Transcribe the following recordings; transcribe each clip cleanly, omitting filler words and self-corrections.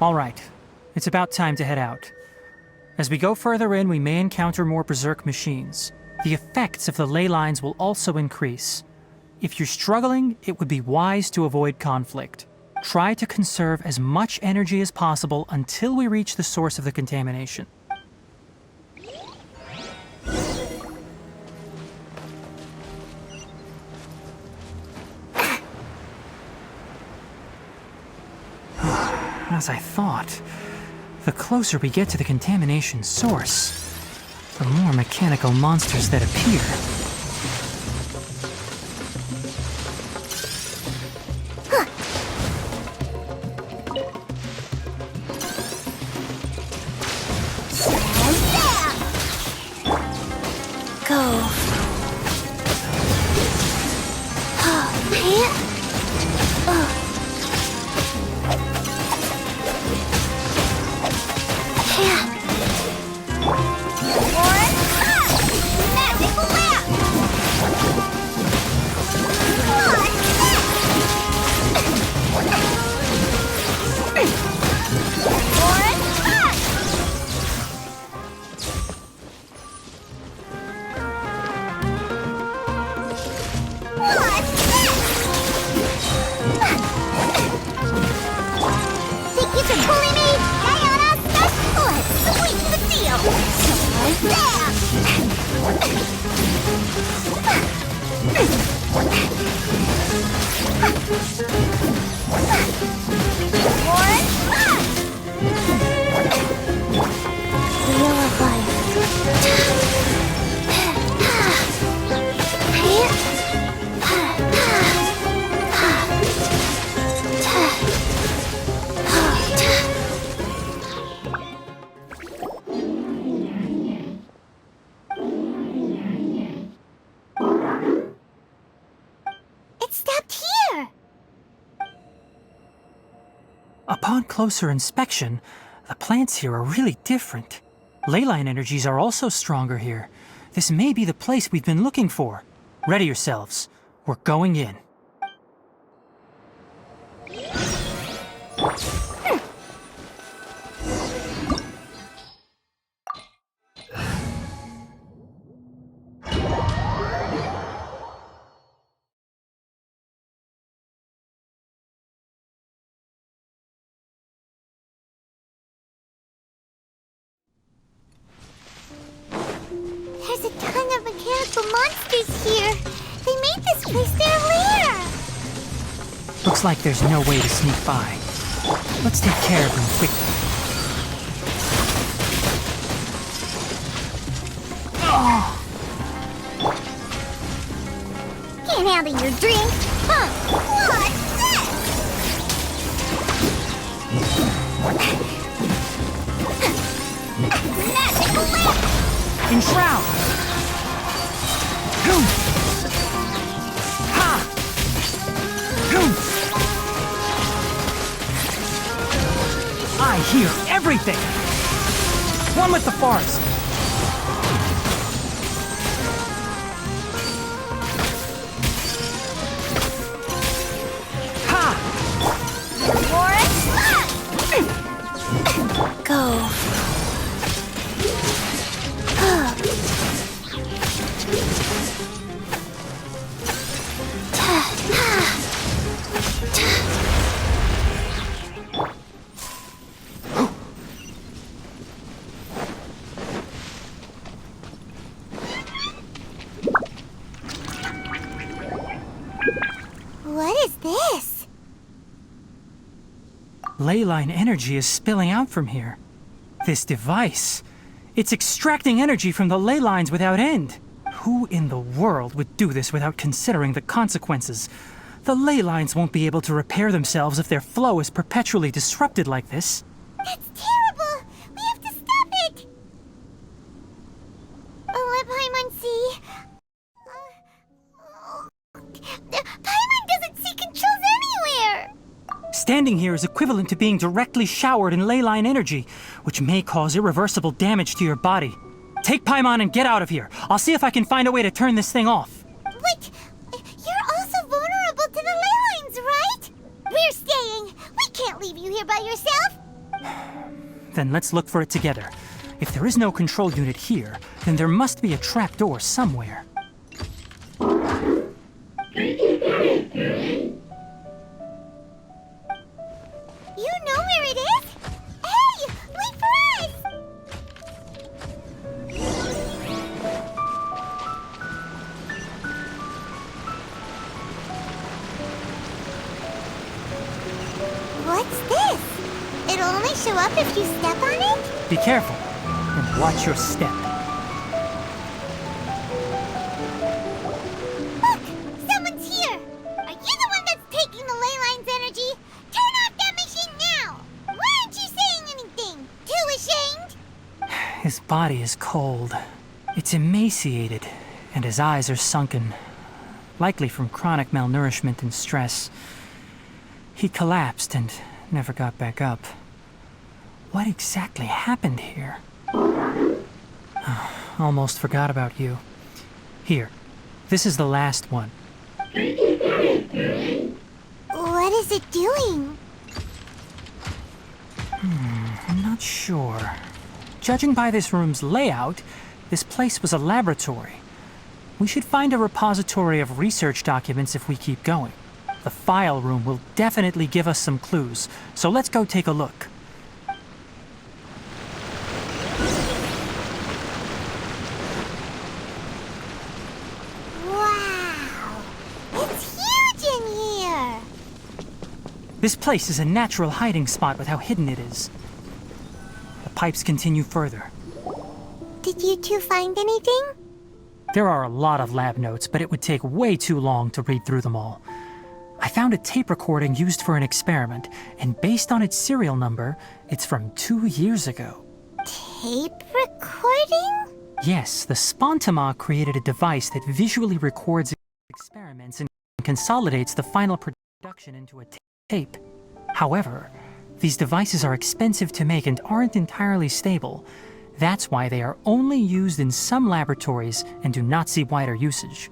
All right, it's about time to head out. As we go further in, we may encounter more berserk machines. The effects of the ley lines will also increase. If you're struggling, it would be wise to avoid conflict. Try to conserve as much energy as possible until we reach the source of the contamination. As I thought, the closer we get to the contamination source, the more mechanical monsters that appear. Upon closer inspection, the plants here are really different. Ley line energies are also stronger here. This may be the place we've been looking for. Ready yourselves. We're going in. There's a ton of mechanical monsters here. They made this place their lair. Looks like there's no way to sneak by. Let's take care of them quickly. Can't handle your drink? Huh? What's this? Magical lamp! Enshroud! Ha! I hear everything! One with the forest! Ha! Go. What is this? Ley line energy is spilling out from here. This device, it's extracting energy from the ley lines without end. Who in the world would do this without considering the consequences? The ley lines won't be able to repair themselves if their flow is perpetually disrupted like this. That's terrible! We have to stop it! Let Paimon see. Paimon doesn't see controls anywhere! Standing here is equivalent to being directly showered in ley line energy, which may cause irreversible damage to your body. Take Paimon and get out of here. I'll see if I can find a way to turn this thing off. Wait, you're also vulnerable to the ley lines, right? We're staying. We can't leave you here by yourself. Then let's look for it together. If there is no control unit here, then there must be a trapdoor somewhere. You know where it is? Hey, wait for us! What's this? It'll only show up if you step on it? Be careful, and watch your step. Look! Someone's here! Are you the one that's taking the ley line's energy? Turn off that machine now! Why aren't you saying anything? Too ashamed? His body is cold. It's emaciated, and his eyes are sunken, likely from chronic malnourishment and stress. He collapsed and never got back up. What exactly happened here? Almost forgot about you. Here, this is the last one. What is it doing? I'm not sure. Judging by this room's layout, this place was a laboratory. We should find a repository of research documents if we keep going. The file room will definitely give us some clues, so let's go take a look. Wow! It's huge in here! This place is a natural hiding spot with how hidden it is. The pipes continue further. Did you two find anything? There are a lot of lab notes, but it would take way too long to read through them all. I found a tape recording used for an experiment, and based on its serial number, it's from 2 years ago. Tape recording? Yes, the Spontama created a device that visually records experiments and consolidates the final production into a tape. However, these devices are expensive to make and aren't entirely stable. That's why they are only used in some laboratories and do not see wider usage.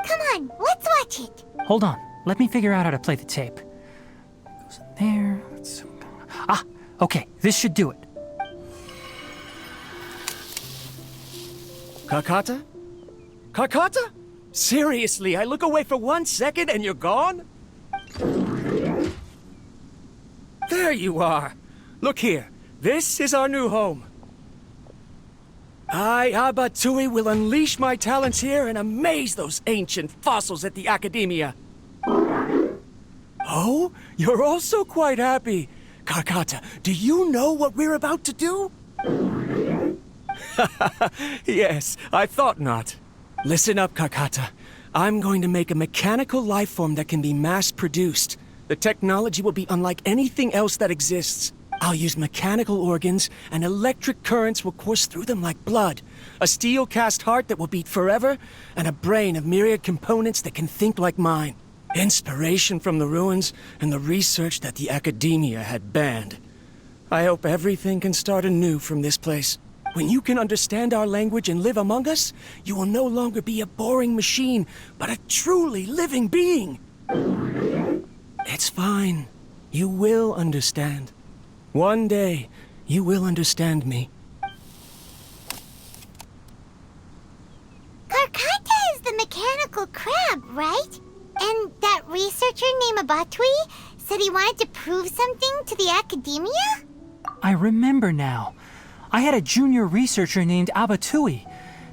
Come on, let's watch it. Hold on, let me figure out how to play the tape. Goes in there. Ah, okay, this should do it. Kakata? Kakata? Seriously, I look away for 1 second and you're gone? There you are. Look here. This is our new home. I, Abatui, will unleash my talents here and amaze those ancient fossils at the Academia. Oh, you're also quite happy. Kakata, do you know what we're about to do? Yes, I thought not. Listen up, Kakata. I'm going to make a mechanical life form that can be mass-produced. The technology will be unlike anything else that exists. I'll use mechanical organs, and electric currents will course through them like blood. A steel-cast heart that will beat forever, and a brain of myriad components that can think like mine. Inspiration from the ruins and the research that the Academia had banned. I hope everything can start anew from this place. When you can understand our language and live among us, you will no longer be a boring machine, but a truly living being. It's fine. You will understand. One day, you will understand me. Karkata is the mechanical crab, right? And that researcher named Abatui said he wanted to prove something to the Academia? I remember now. I had a junior researcher named Abatui.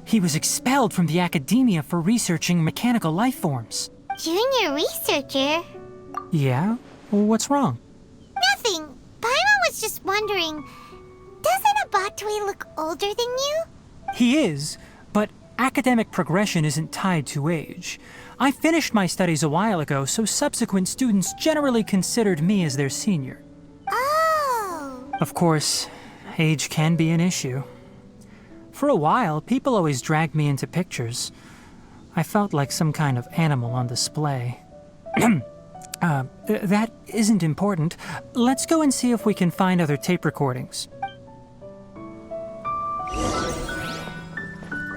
He was expelled from the Academia for researching mechanical life forms. Junior researcher? Yeah? What's wrong? Nothing. Paimon was just wondering, doesn't Abatui look older than you? He is, but academic progression isn't tied to age. I finished my studies a while ago, so subsequent students generally considered me as their senior. Oh. Of course, age can be an issue. For a while, people always dragged me into pictures. I felt like some kind of animal on display. That isn't important. Let's go and see if we can find other tape recordings.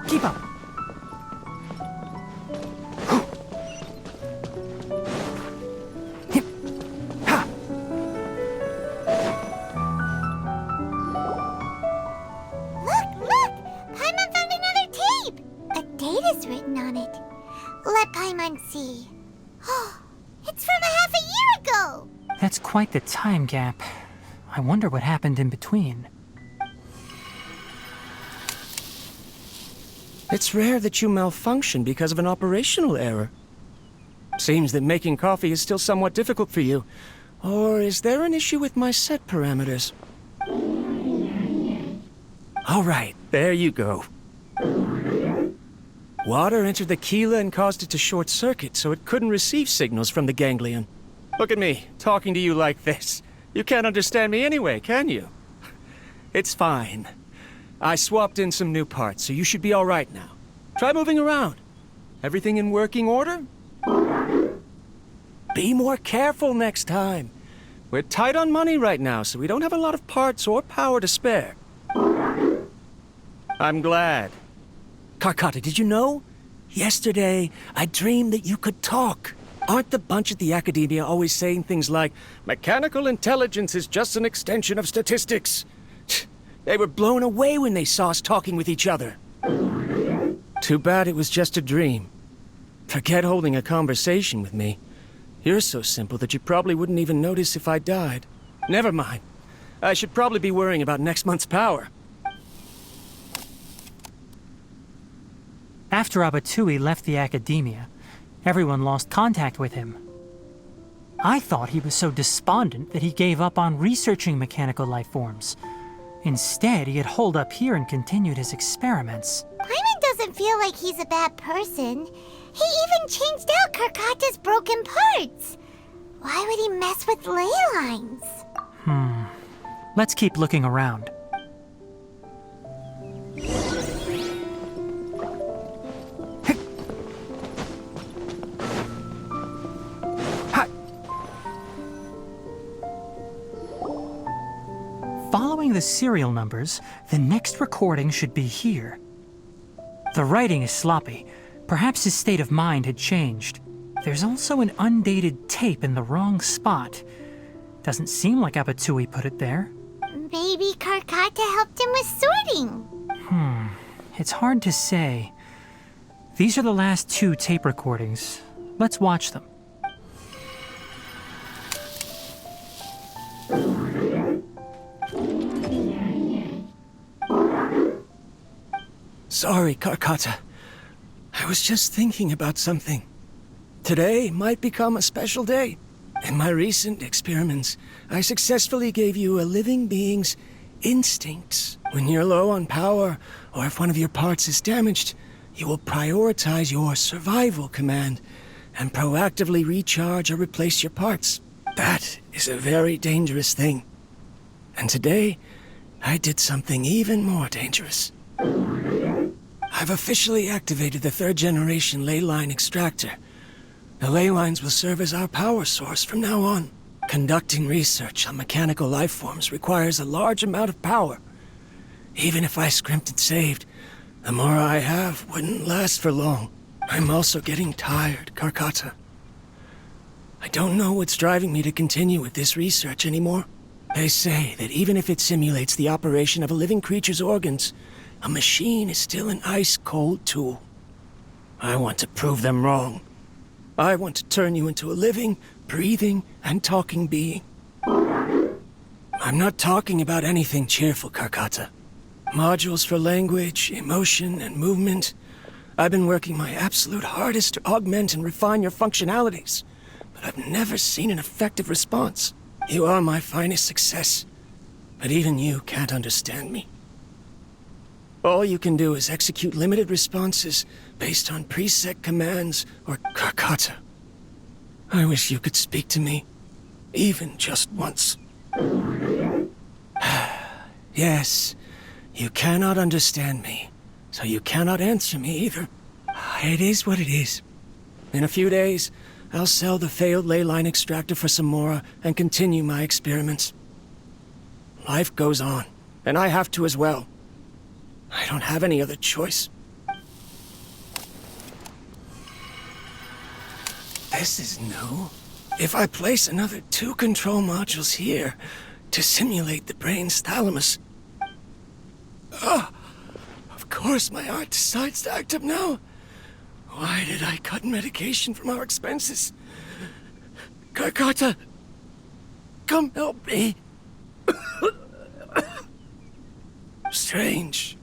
Keep up. quite the time gap. I wonder what happened in between. It's rare that you malfunction because of an operational error. Seems that making coffee is still somewhat difficult for you. Or is there an issue with my set parameters? All right, there you go. Water entered the chela and caused it to short circuit, so it couldn't receive signals from the ganglion. Look at me, talking to you like this. You can't understand me anyway, can you? It's fine. I swapped in some new parts, so you should be all right now. Try moving around. Everything in working order? Be more careful next time. We're tight on money right now, so we don't have a lot of parts or power to spare. I'm glad. Karkata, did you know? Yesterday, I dreamed that you could talk. Aren't the bunch at the Academia always saying things like, mechanical intelligence is just an extension of statistics? They were blown away when they saw us talking with each other. Too bad it was just a dream. Forget holding a conversation with me. You're so simple that you probably wouldn't even notice if I died. Never mind. I should probably be worrying about next month's power. After Abatui left the Academia, everyone lost contact with him. I thought he was so despondent that he gave up on researching mechanical life forms. Instead, he had holed up here and continued his experiments. Paimon doesn't feel like he's a bad person. He even changed out Karkata's broken parts. Why would he mess with ley lines? Let's keep looking around. Following the serial numbers, the next recording should be here. The writing is sloppy. Perhaps his state of mind had changed. There's also an undated tape in the wrong spot. Doesn't seem like Abatui put it there. Maybe Karkata helped him with sorting. It's hard to say. These are the last 2 tape recordings. Let's watch them. Sorry, Karkata. I was just thinking about something. Today might become a special day. In my recent experiments, I successfully gave you a living being's instincts. When you're low on power, or if one of your parts is damaged, you will prioritize your survival command and proactively recharge or replace your parts. That is a very dangerous thing. And today, I did something even more dangerous. I've officially activated the 3rd generation ley line extractor. The ley lines will serve as our power source from now on. Conducting research on mechanical life forms requires a large amount of power. Even if I scrimped and saved, the more I have wouldn't last for long. I'm also getting tired, Karkata. I don't know what's driving me to continue with this research anymore. They say that even if it simulates the operation of a living creature's organs, a machine is still an ice-cold tool. I want to prove them wrong. I want to turn you into a living, breathing, and talking being. I'm not talking about anything cheerful, Karkata. Modules for language, emotion, and movement. I've been working my absolute hardest to augment and refine your functionalities, but I've never seen an effective response. You are my finest success, but even you can't understand me. All you can do is execute limited responses based on preset commands or Karkata. I wish you could speak to me, even just once. Yes, you cannot understand me, so you cannot answer me either. It is what it is. In a few days, I'll sell the failed ley line extractor for some more and continue my experiments. Life goes on, and I have to as well. I don't have any other choice. This is new. If I place another 2 control modules here to simulate the brain's thalamus... Of course my heart decides to act up now. Why did I cut medication from our expenses? Karkata! come help me. Strange.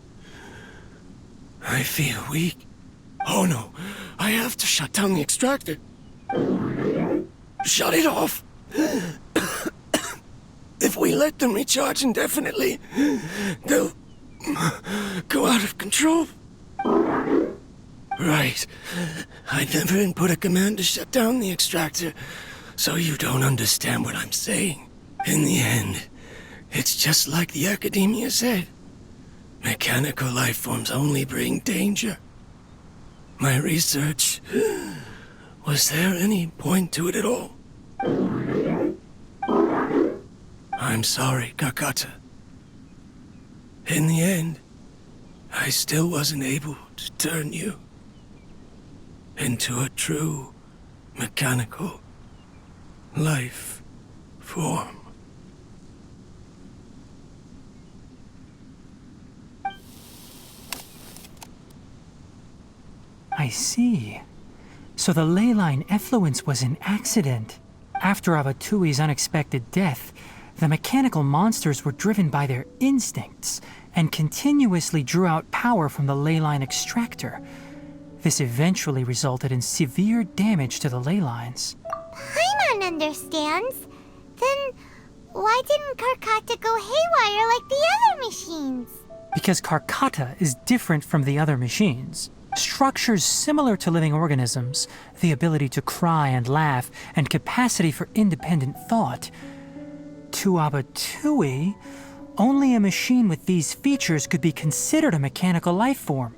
I feel weak. Oh no, I have to shut down the extractor. Shut it off. If we let them recharge indefinitely, they'll go out of control. Right. I never input a command to shut down the extractor, so you don't understand what I'm saying. In the end, it's just like the academia said. Mechanical life forms only bring danger. My research... Was there any point to it at all? I'm sorry, Kakata. In the end, I still wasn't able to turn you into a true mechanical life form. I see. So the ley line effluence was an accident. After Abatui's unexpected death, the mechanical monsters were driven by their instincts and continuously drew out power from the ley line extractor. This eventually resulted in severe damage to the ley lines. Paimon understands. Then why didn't Karkata go haywire like the other machines? Because Karkata is different from the other machines. Structures similar to living organisms, the ability to cry and laugh, and capacity for independent thought. To Abatui, only a machine with these features could be considered a mechanical life form.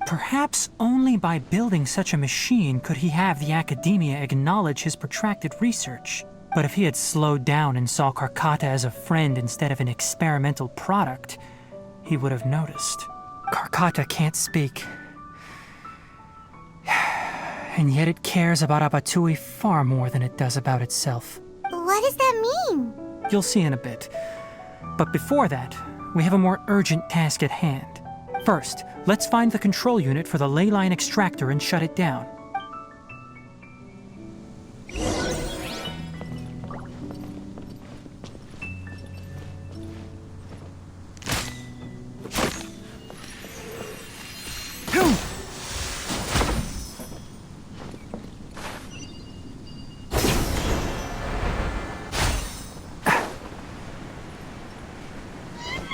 Perhaps only by building such a machine could he have the academia acknowledge his protracted research. But if he had slowed down and saw Karkata as a friend instead of an experimental product, he would have noticed. Karkata can't speak. And yet it cares about Abatui far more than it does about itself. What does that mean? You'll see in a bit. But before that, we have a more urgent task at hand. First, let's find the control unit for the ley line extractor and shut it down.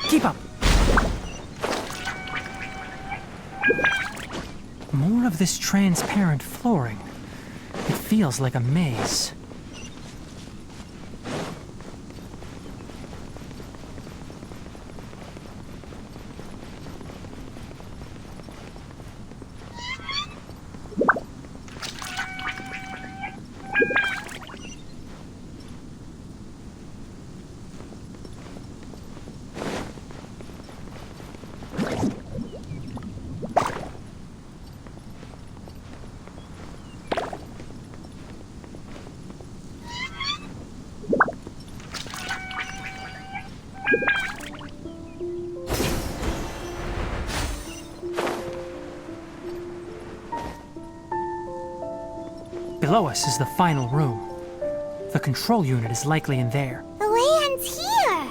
Keep up! More of this transparent flooring. It feels like a maze. Below us is the final room. The control unit is likely in there. The way ends here.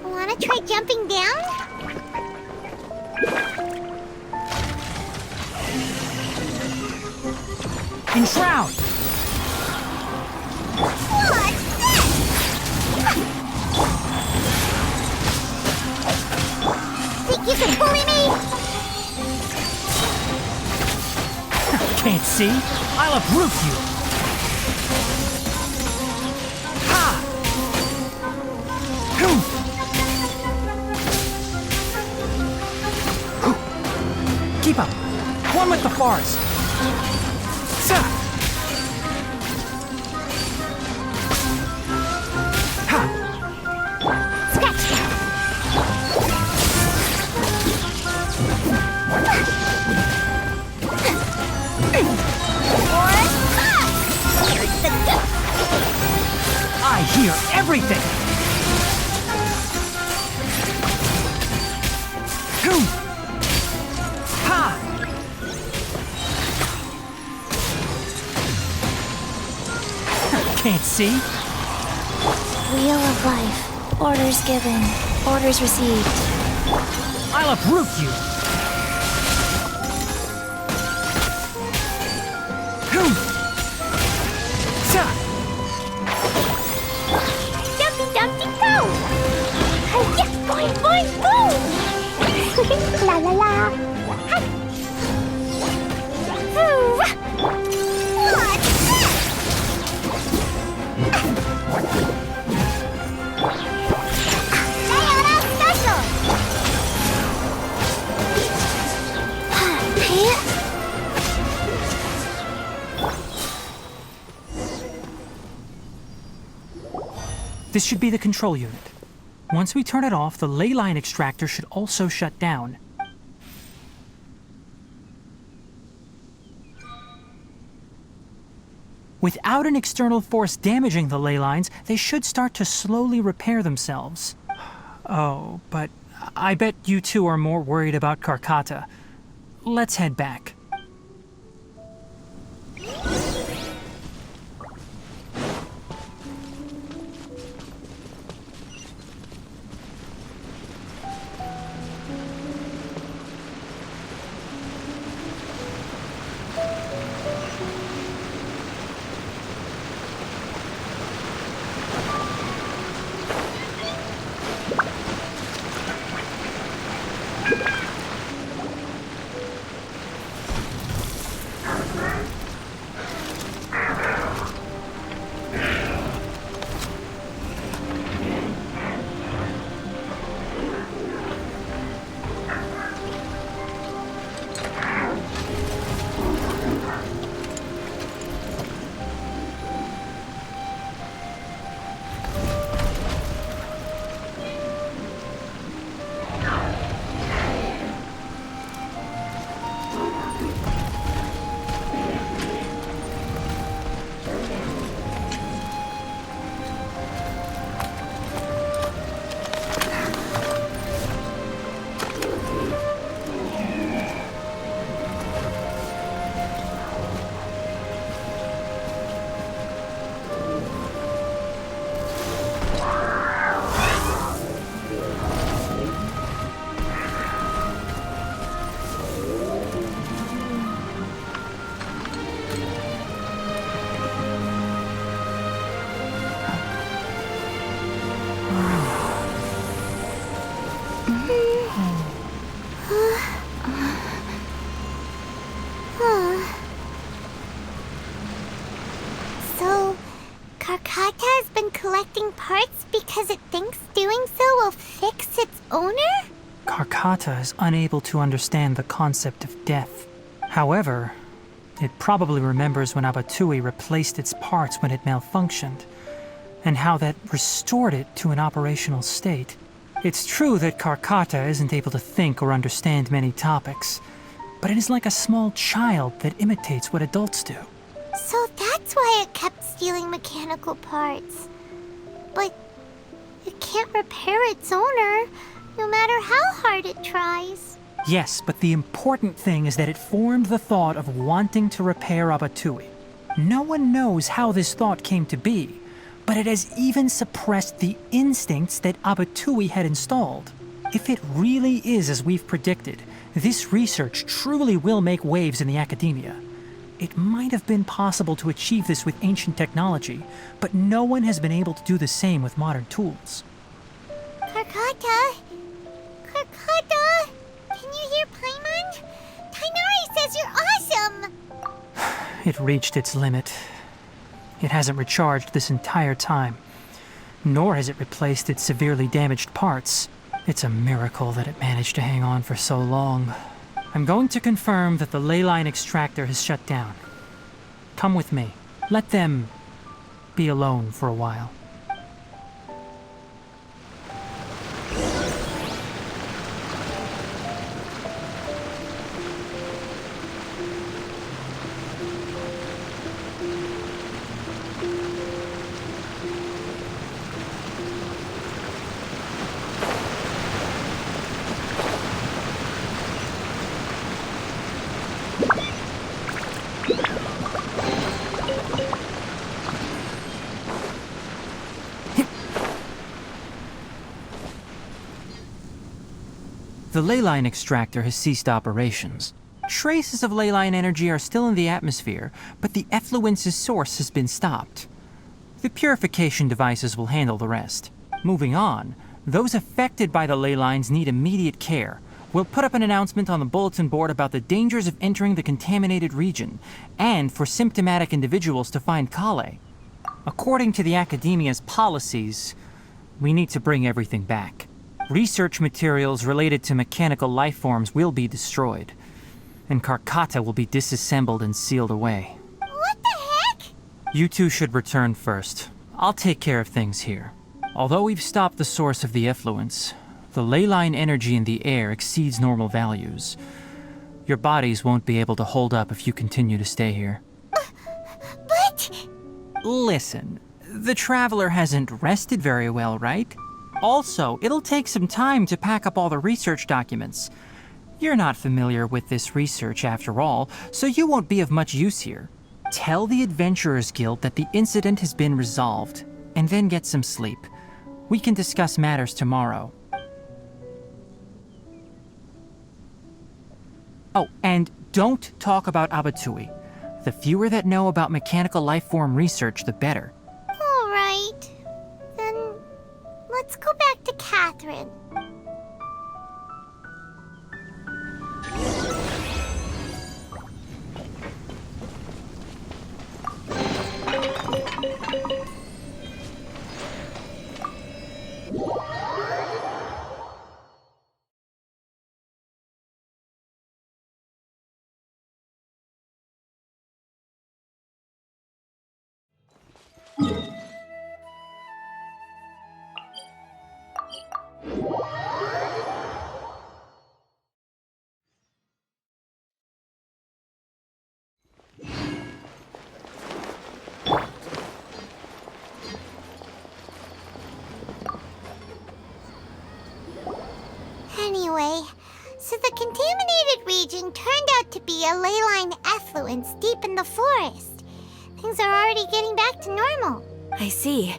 Wanna try jumping down? Enshroud! What's this? Think you can bully me? Can't see? I'll uproot you! Ha! Keep up! One with the forest! Sa! Ha! Scratch that. I hear everything! Ha! can't see? Wheel of life. Orders given. Orders received. I'll uproot you! Dumpty Dumpty go! Hiya! Boing boing boom! La la la! Hi! What's that? Sayonara special! This should be the control unit. Once we turn it off, the ley line extractor should also shut down. Without an external force damaging the ley lines, they should start to slowly repair themselves. Oh, but I bet you two are more worried about Karkata. Let's head back. So, Karkata has been collecting parts because it thinks doing so will fix its owner? Karkata is unable to understand the concept of death. However, it probably remembers when Abatui replaced its parts when it malfunctioned, and how that restored it to an operational state. It's true that Karkata isn't able to think or understand many topics, but it is like a small child that imitates what adults do. So that's why it kept stealing mechanical parts. But it can't repair its owner, no matter how hard it tries. Yes, but the important thing is that it formed the thought of wanting to repair Abatui. No one knows how this thought came to be, but it has even suppressed the instincts that Abatui had installed. If it really is as we've predicted, this research truly will make waves in the academia. It might have been possible to achieve this with ancient technology, but no one has been able to do the same with modern tools. Karkata? Karkata? Can you hear Paimon? Tainari says you're awesome! It reached its limit. It hasn't recharged this entire time, nor has it replaced its severely damaged parts. It's a miracle that it managed to hang on for so long. I'm going to confirm that the ley line extractor has shut down. Come with me. Let them be alone for a while. The leyline extractor has ceased operations. Traces of leyline energy are still in the atmosphere, but the effluence's source has been stopped. The purification devices will handle the rest. Moving on, those affected by the ley lines need immediate care. We'll put up an announcement on the bulletin board about the dangers of entering the contaminated region, and for symptomatic individuals to find Kale. According to the Academia's policies, we need to bring everything back. Research materials related to mechanical life forms will be destroyed, and Karkata will be disassembled and sealed away. What the heck? You two should return first. I'll take care of things here. Although we've stopped the source of the effluence, the leyline energy in the air exceeds normal values. Your bodies won't be able to hold up if you continue to stay here. But... Listen, the Traveler hasn't rested very well, right? Also, it'll take some time to pack up all the research documents. You're not familiar with this research after all, so you won't be of much use here. Tell the Adventurers Guild that the incident has been resolved, and then get some sleep. We can discuss matters tomorrow. Oh, and don't talk about Abatui. The fewer that know about mechanical life form research, the better. all right. Then let's go back to Catherine. Anyway, so the contaminated region turned out to be a leyline effluence deep in the forest. Things are already getting back to normal. I see.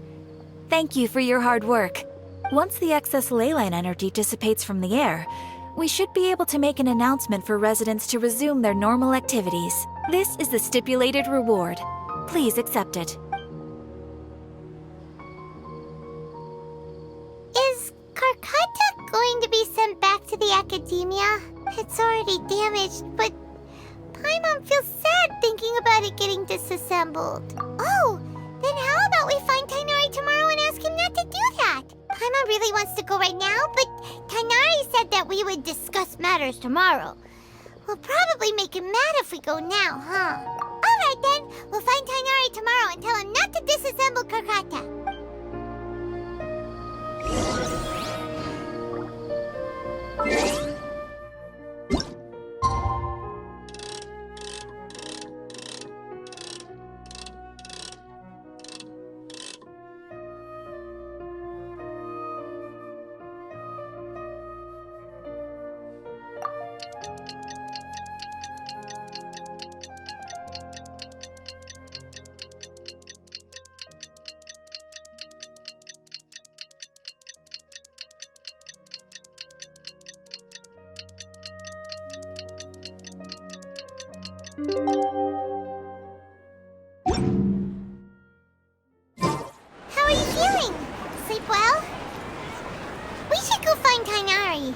Thank you for your hard work. Once the excess leyline energy dissipates from the air, we should be able to make an announcement for residents to resume their normal activities. This is the stipulated reward. Please accept it. Is Karkata going to be sent back to the Academia? It's already damaged, but Paimon feels sad thinking about it getting disassembled. Oh, then how about we find Tainari tomorrow and ask him not to do that? Paimon really wants to go right now, but Tainari said that we would discuss matters tomorrow. We'll probably make him mad if we go now, huh? Alright then, we'll find Tainari tomorrow and tell him not to disassemble Karkata. How are you feeling? Sleep well? We should go find Tainari.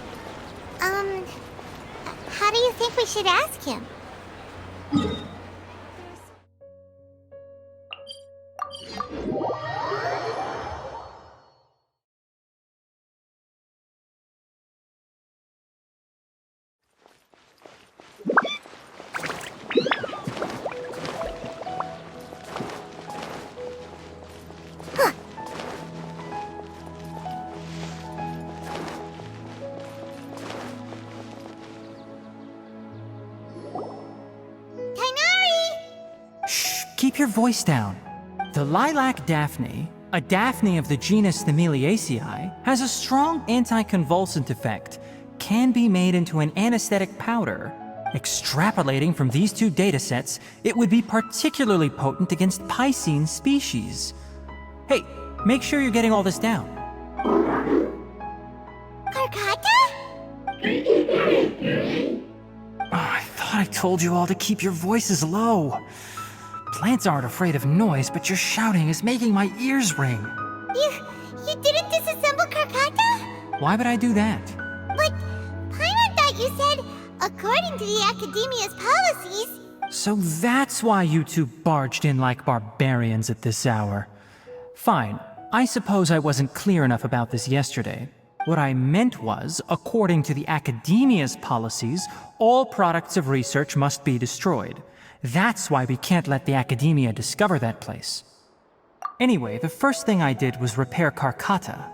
How do you think we should ask him? Keep your voice down. The lilac daphne, a daphne of the genus Thameliaceae, has a strong anticonvulsant effect, can be made into an anesthetic powder. Extrapolating from these two datasets, it would be particularly potent against Piscine species. Hey, make sure you're getting all this down. Karkata? I thought I told you all to keep your voices low. Plants aren't afraid of noise, but your shouting is making my ears ring. You didn't disassemble Karkata? Why would I do that? But Paimon thought you said, according to the Academia's policies... So that's why you two barged in like barbarians at this hour. Fine, I suppose I wasn't clear enough about this yesterday. What I meant was, according to the Academia's policies, all products of research must be destroyed. That's why we can't let the Academia discover that place. Anyway, the first thing I did was repair Karkata.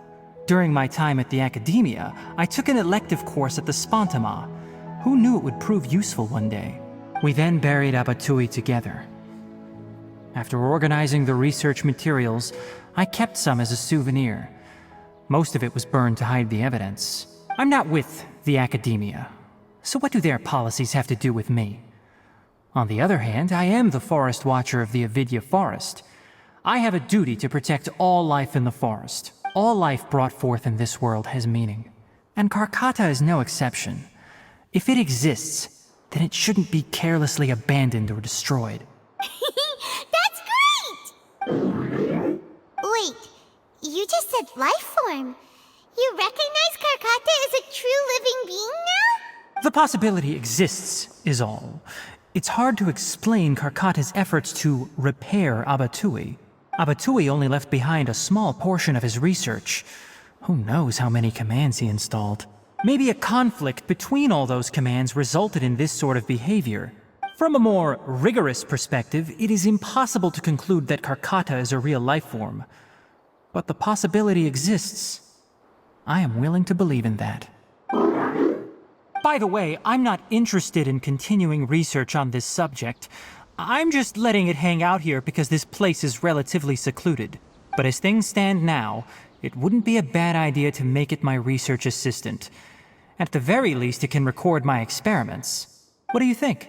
During my time at the Academia, I took an elective course at the Spantama. Who knew it would prove useful one day? We then buried Abatui together. After organizing the research materials, I kept some as a souvenir. Most of it was burned to hide the evidence. I'm not with the Academia, so what do their policies have to do with me? On the other hand, I am the Forest Watcher of the Avidya Forest. I have a duty to protect all life in the forest. All life brought forth in this world has meaning. And Karkata is no exception. If it exists, then it shouldn't be carelessly abandoned or destroyed. That's great! Wait, you just said life form. You recognize Karkata as a true living being now? The possibility exists, is all. It's hard to explain Karkata's efforts to repair Abatui. Abatui only left behind a small portion of his research. Who knows how many commands he installed? Maybe a conflict between all those commands resulted in this sort of behavior. From a more rigorous perspective, it is impossible to conclude that Karkata is a real life form. But the possibility exists. I am willing to believe in that. By the way, I'm not interested in continuing research on this subject. I'm just letting it hang out here because this place is relatively secluded. But as things stand now, it wouldn't be a bad idea to make it my research assistant. At the very least, it can record my experiments. What do you think?